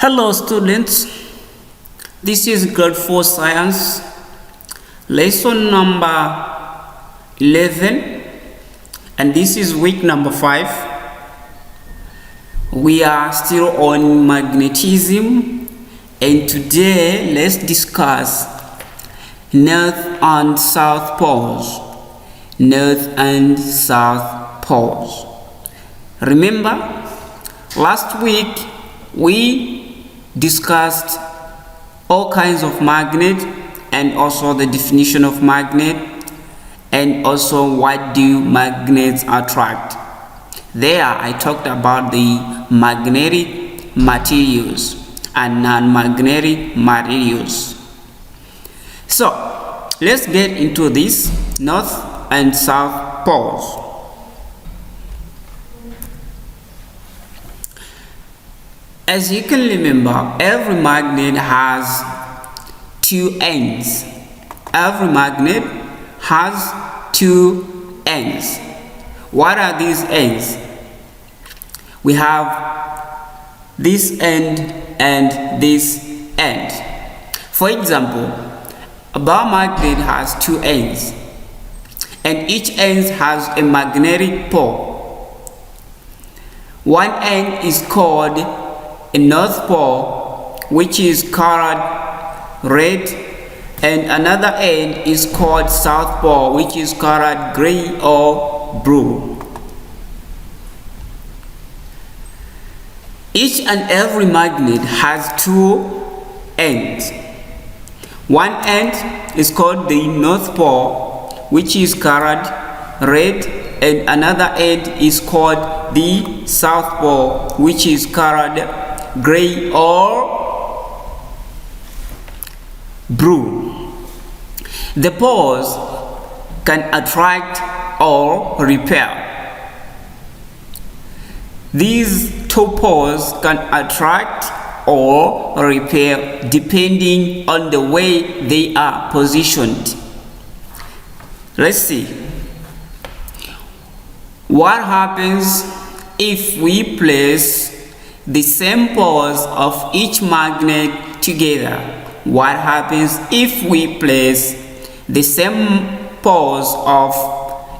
Hello students, this is grade 4 science lesson number 11 and this is week number 5. We are still on magnetism and today let's discuss north and south poles. North and south poles. Remember last week we discussed all kinds of magnet and also the definition of magnet and also what do magnets attract. There I talked about the magnetic materials and non-magnetic materials. So let's get into this north and south poles. As you can remember, every magnet has two ends. Every magnet has two ends. What are these ends? We have this end and this end. For example, a bar magnet has two ends and each end has a magnetic pole. One end is called a north pole, which is colored red, and another end is called south pole, which is colored gray or blue. Each and every magnet has two ends. One end is called the north pole, which is colored red, and another end is called the south pole, which is colored gray or blue. The poles can attract or repel. These two poles can attract or repel depending on the way they are positioned. Let's see. What happens if we place the same poles of each magnet together? What happens if we place the same poles of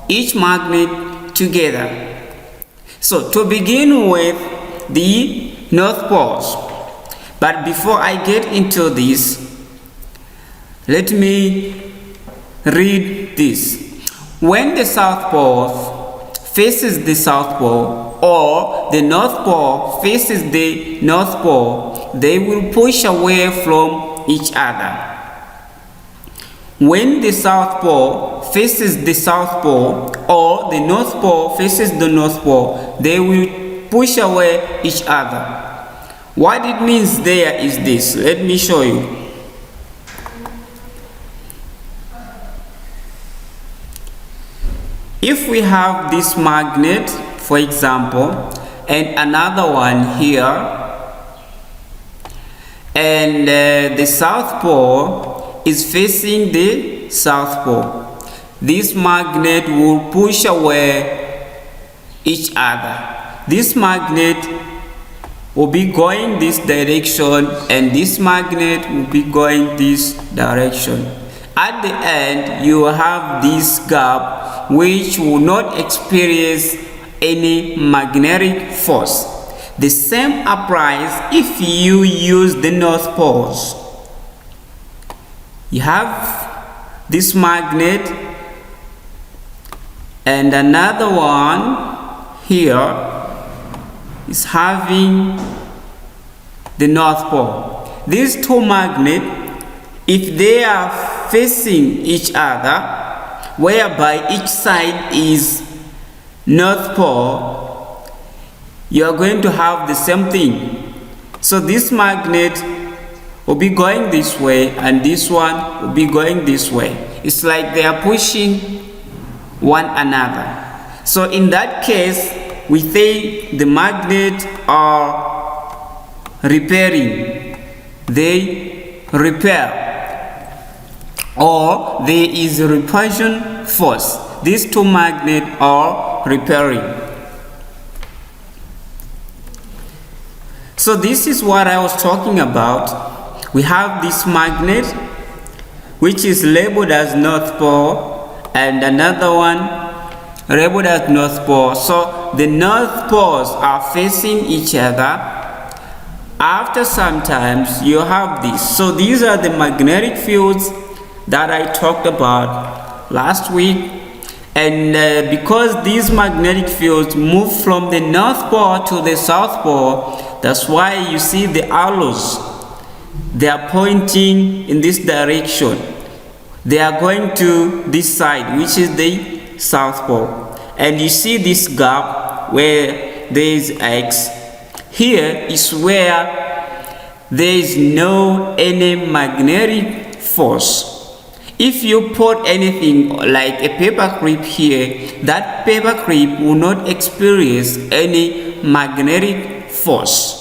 each magnet together? So to begin with the north poles, but before I get into this, let me read this. When the south pole faces the south pole or the north pole faces the north pole, they will push away from each other. When the south pole faces the south pole or the north pole faces the north pole, they will push away each other. What it means there is this. Let me show you. If we have this magnet, for example, and another one here, and the south pole is facing the south pole, this magnet will push away each other. This magnet will be going this direction and this magnet will be going this direction. At the end, you will have this gap which will not experience any magnetic force. The same applies if you use the north poles. You have this magnet and another one here is having the north pole. These two magnets, if they are facing each other, whereby each side is north pole, you are going to have the same thing. So this magnet will be going this way and this one will be going this way. It's like they are pushing one another. So in that case, we say the magnets are repelling. They repel, or there is a repulsion force. These two magnets are repelling. So this is what I was talking about. We have this magnet which is labeled as North Pole and another one labeled as North Pole. So the North Poles are facing each other. After sometimes you have this. So these are the magnetic fields that I talked about last week. And because these magnetic fields move from the North Pole to the South Pole, that's why you see the arrows. They are pointing in this direction. They are going to this side, which is the South Pole. And you see this gap where there is X. Here is where there is no any magnetic force. If you put anything like a paper clip here, that paper clip will not experience any magnetic force.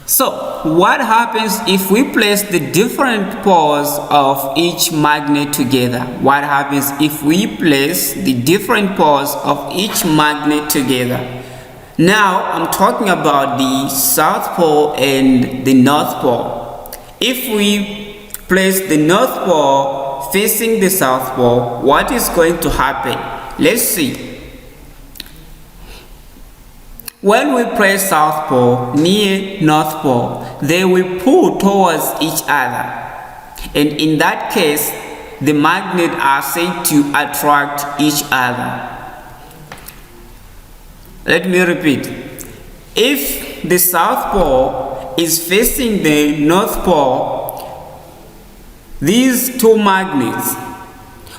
So what happens if we place the different poles of each magnet together? What happens if we place the different poles of each magnet together? Now I'm talking about the South Pole and the North Pole. If we place the North Pole facing the South Pole, what is going to happen? Let's see. When we place South Pole near North Pole, they will pull towards each other. And in that case, the magnets are said to attract each other. Let me repeat. If the South Pole is facing the North Pole, these two magnets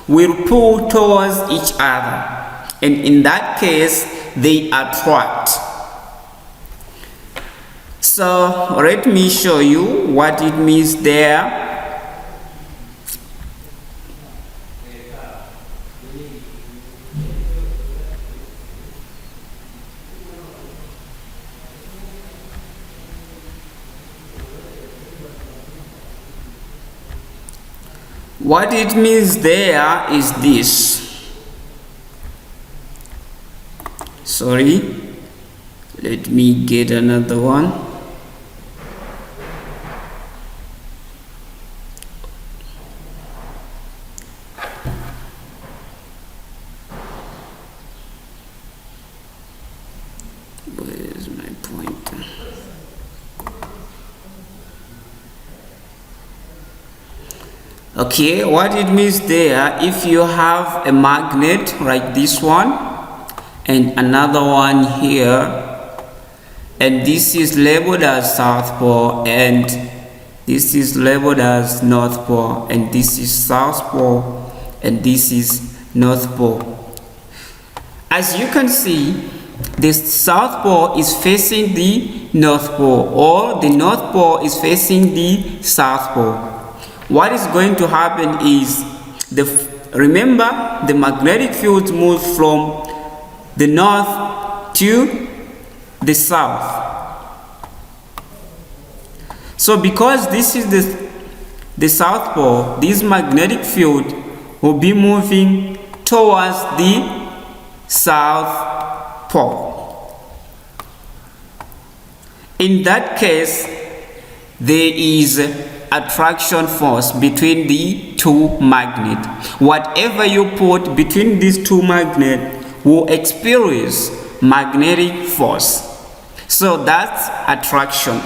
will pull towards each other. And in that case, they attract. So let me show you what it means there. What it means there is this. Sorry, let me get another one. Where is my pointer? Okay, what it means there, if you have a magnet like this one and another one here, and this is labeled as South Pole and this is labeled as North Pole, and this is South Pole and this is North Pole. As you can see, the South Pole is facing the North Pole, or the North Pole is facing the South Pole. What is going to happen is, remember the magnetic field moves from the north to the south. So because this is the South Pole, this magnetic field will be moving towards the South Pole. In that case, there is attraction force between the two magnets. Whatever you put between these two magnets will experience magnetic force. So that's attraction.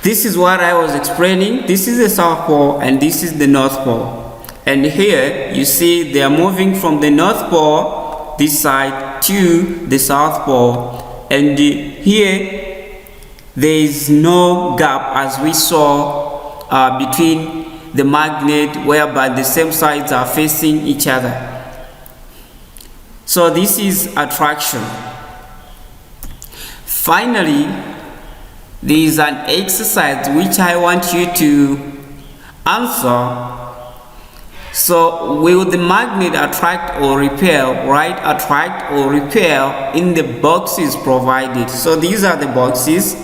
This is what I was explaining. This is the South Pole and this is the North Pole. And here you see they are moving from the North Pole, this side, to the South Pole. And here there is no gap as we saw between the magnet, whereby the same sides are facing each other. So this is attraction. Finally, there is an exercise which I want you to answer. So will the magnet attract or repel? Write attract or repel in the boxes provided. So these are the boxes.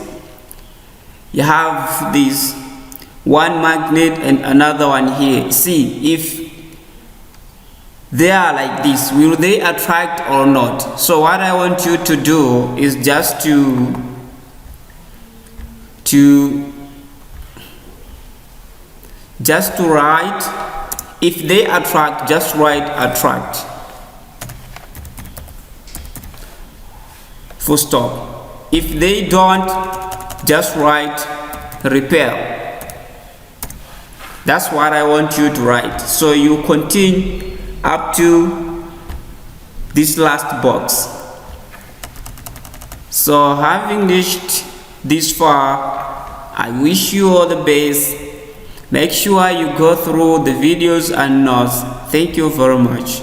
You have this one magnet and another one here. See, if they are like this, will they attract or not? So what I want you to do is just to write, if they attract, just write attract, full stop. If they don't, just write repel. That's what I want you to write. So you continue up to this last box. So having reached this far, I wish you all the best. Make sure you go through the videos and notes. Thank you very much.